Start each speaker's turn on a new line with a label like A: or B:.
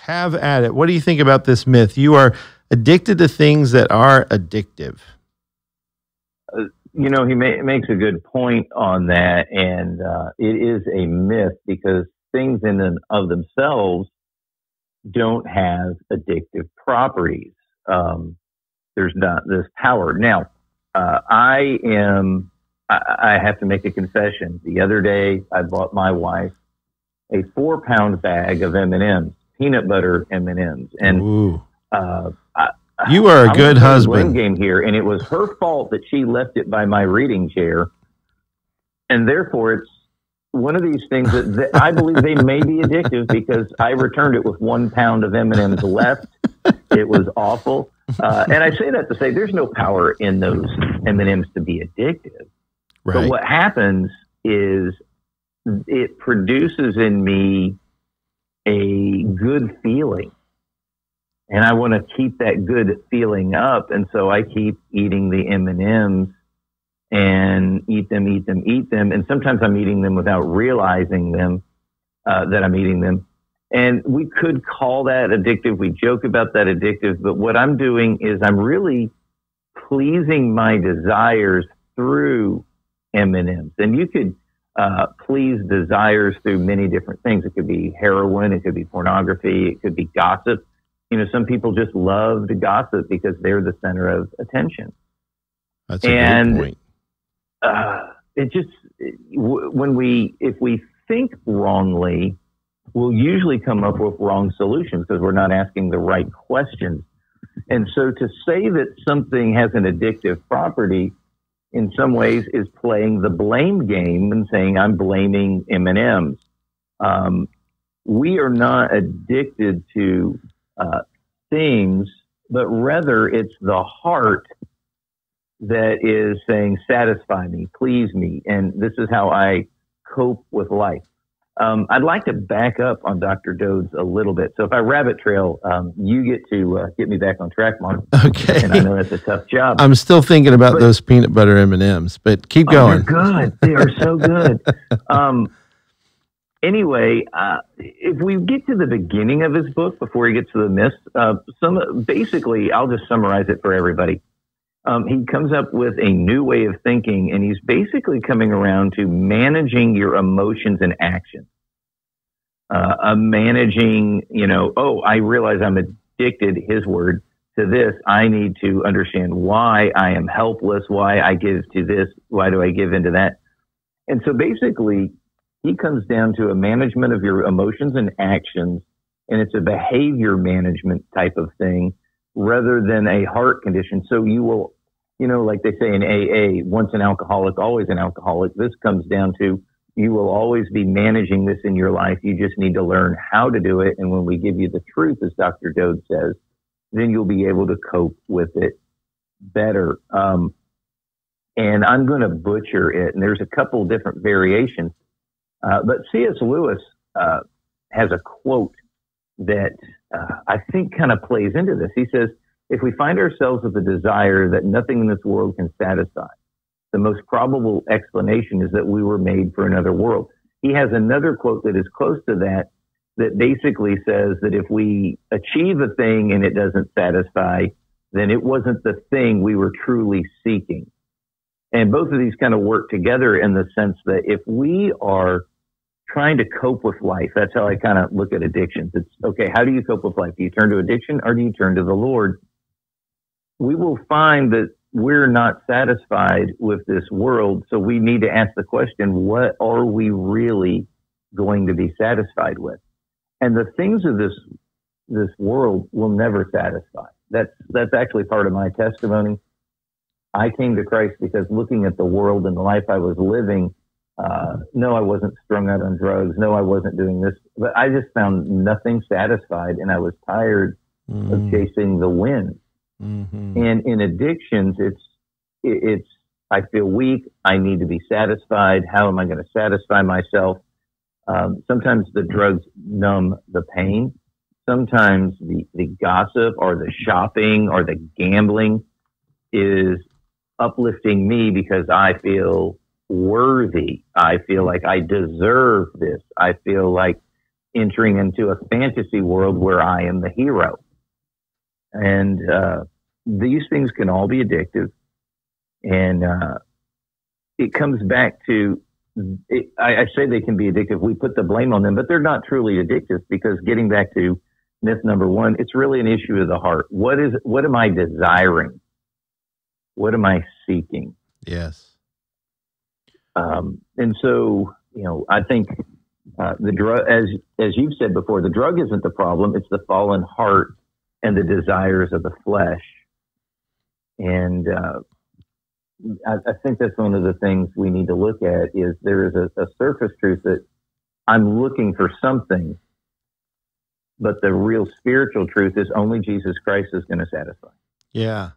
A: Have at it. What do you think about this myth? You are addicted to things that are addictive.
B: You know, he makes a good point on that, and it is a myth because things in and of themselves don't have addictive properties. There's not this power. Now, I have to make a confession. The other day, I bought my wife a 4-pound bag of M&Ms, peanut butter M&Ms, and
A: you are a good husband.
B: Game here, and it was her fault that she left it by my reading chair, and therefore it's one of these things that I believe they may be addictive because I returned it with 1 pound of M&Ms left. It was awful, and I say that to say there's no power in those M&Ms to be addictive.
A: Right.
B: But what happens is it produces in me a good feeling. And I want to keep that good feeling up. And so I keep eating the M&Ms and eat them. And sometimes I'm eating them without realizing that I'm eating them. And we could call that addictive. We joke about that addictive. But what I'm doing is I'm really pleasing my desires through M&Ms. And you could please desires through many different things. It could be heroin. It could be pornography. It could be gossip. You know, some people just love to gossip because they're the center of attention.
A: That's a good point.
B: It just, if we think wrongly, we'll usually come up with wrong solutions because we're not asking the right questions. And so to say that something has an addictive property in some ways is playing the blame game and saying, I'm blaming M&Ms. We are not addicted to things, but rather it's the heart that is saying, satisfy me, please me. And this is how I cope with life. I'd like to back up on Dr. Dodes a little bit. So if I rabbit trail, you get to get me back on track, Mark.
A: Okay.
B: And I know that's a tough job.
A: I'm still thinking about those peanut butter M&Ms, but keep going.
B: They're good. They are so good. Anyway, if we get to the beginning of his book before he gets to the myths, basically, I'll just summarize it for everybody. He comes up with a new way of thinking, and he's basically coming around to managing your emotions and actions. Managing, I realize I'm addicted, his word, to this. I need to understand why I am helpless, why I give to this, why do I give into that. And so basically, he comes down to a management of your emotions and actions, and it's a behavior management type of thing rather than a heart condition. So you will, like they say in AA, once an alcoholic, always an alcoholic. This comes down to you will always be managing this in your life. You just need to learn how to do it. And when we give you the truth, as Dr. Dodes says, then you'll be able to cope with it better. And I'm going to butcher it. And there's a couple different variations. But C.S. Lewis has a quote that I think kind of plays into this. He says, if we find ourselves with a desire that nothing in this world can satisfy, the most probable explanation is that we were made for another world. He has another quote that is close to that basically says that if we achieve a thing and it doesn't satisfy, then it wasn't the thing we were truly seeking. And both of these kind of work together in the sense that if we are trying to cope with life, that's how I kind of look at addictions. It's, okay, how do you cope with life? Do you turn to addiction or do you turn to the Lord? We will find that we're not satisfied with this world, so we need to ask the question, what are we really going to be satisfied with? And the things of this world will never satisfy. That's actually part of my testimony. I came to Christ because looking at the world and the life I was living, no, I wasn't strung out on drugs. No, I wasn't doing this. But I just found nothing satisfied, and I was tired of chasing the wind. Mm-hmm. And in addictions, it's I feel weak. I need to be satisfied. How am I going to satisfy myself? Sometimes the drugs numb the pain. Sometimes the gossip or the shopping or the gambling is uplifting me because I feel worthy. I feel like I deserve this. I feel like entering into a fantasy world where I am the hero. And these things can all be addictive. And it comes back to, I say they can be addictive. We put the blame on them, but they're not truly addictive, because getting back to myth number one, it's really an issue of the heart. What am I desiring? What am I seeking?
A: Yes.
B: And so, I think the drug, as you've said before, the drug isn't the problem. It's the fallen heart and the desires of the flesh. And I think that's one of the things we need to look at, is there is a surface truth that I'm looking for something, but the real spiritual truth is only Jesus Christ is going to satisfy.
A: Yeah.